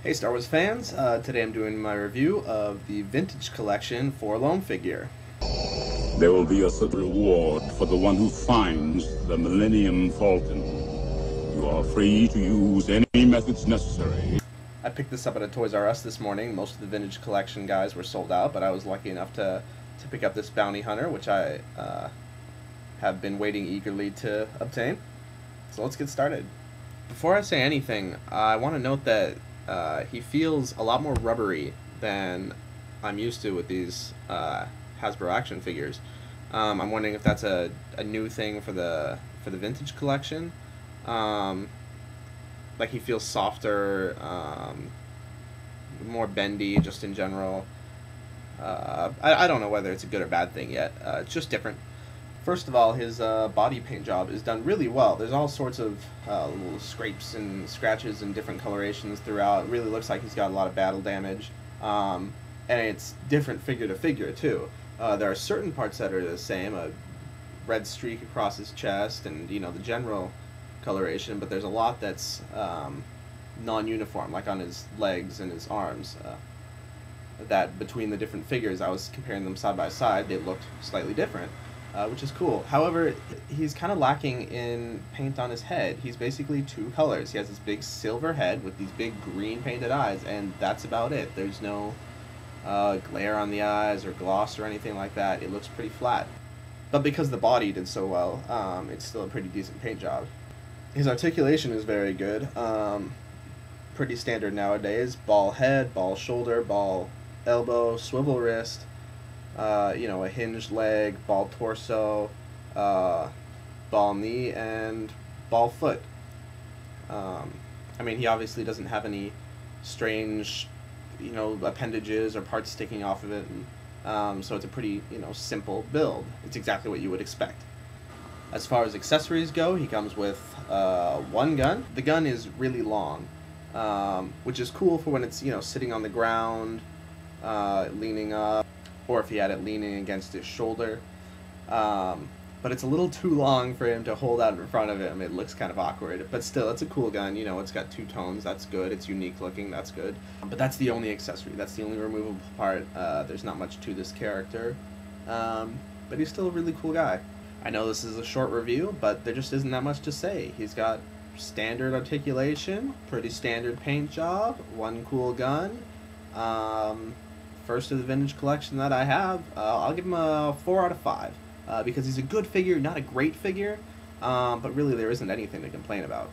Hey Star Wars fans, today I'm doing my review of the Vintage Collection for LOM figure. There will be a certain reward for the one who finds the Millennium Falcon. You are free to use any methods necessary. I picked this up at a Toys R Us this morning. Most of the Vintage Collection guys were sold out, but I was lucky enough to pick up this Bounty Hunter, which I have been waiting eagerly to obtain. So let's get started. Before I say anything, I want to note that he feels a lot more rubbery than I'm used to with these Hasbro action figures. I'm wondering if that's a new thing for the Vintage Collection. Like he feels softer, more bendy, just in general. I don't know whether it's a good or bad thing yet. It's just different. First of all, his body paint job is done really well. There's all sorts of little scrapes and scratches and different colorations throughout. It really looks like he's got a lot of battle damage. And it's different figure to figure, too. There are certain parts that are the same, a red streak across his chest and, you know, the general coloration, but there's a lot that's non-uniform, like on his legs and his arms. That between the different figures, I was comparing them side by side, they looked slightly different. Which is cool. However, he's kind of lacking in paint on his head. He's basically two colors. He has this big silver head with these big green painted eyes, and that's about it. There's no glare on the eyes or gloss or anything like that. It looks pretty flat. But because the body did so well, it's still a pretty decent paint job. His articulation is very good. Pretty standard nowadays. Ball head, ball shoulder, ball elbow, swivel wrist. You know, a hinged leg, ball torso, ball knee, and ball foot. I mean, he obviously doesn't have any strange, you know, appendages or parts sticking off of it, and, so it's a pretty, you know, simple build. It's exactly what you would expect. As far as accessories go, he comes with one gun. The gun is really long, which is cool for when it's, you know, sitting on the ground, leaning up, or if he had it leaning against his shoulder. But it's a little too long for him to hold out in front of him. It looks kind of awkward, but still, it's a cool gun. You know, it's got two tones, that's good. It's unique looking, that's good. But that's the only accessory, that's the only removable part. There's not much to this character, but he's still a really cool guy. I know this is a short review, but there just isn't that much to say. He's got standard articulation, pretty standard paint job, one cool gun. First of the Vintage Collection that I have, I'll give him a 4 out of 5 because he's a good figure, not a great figure, but really there isn't anything to complain about.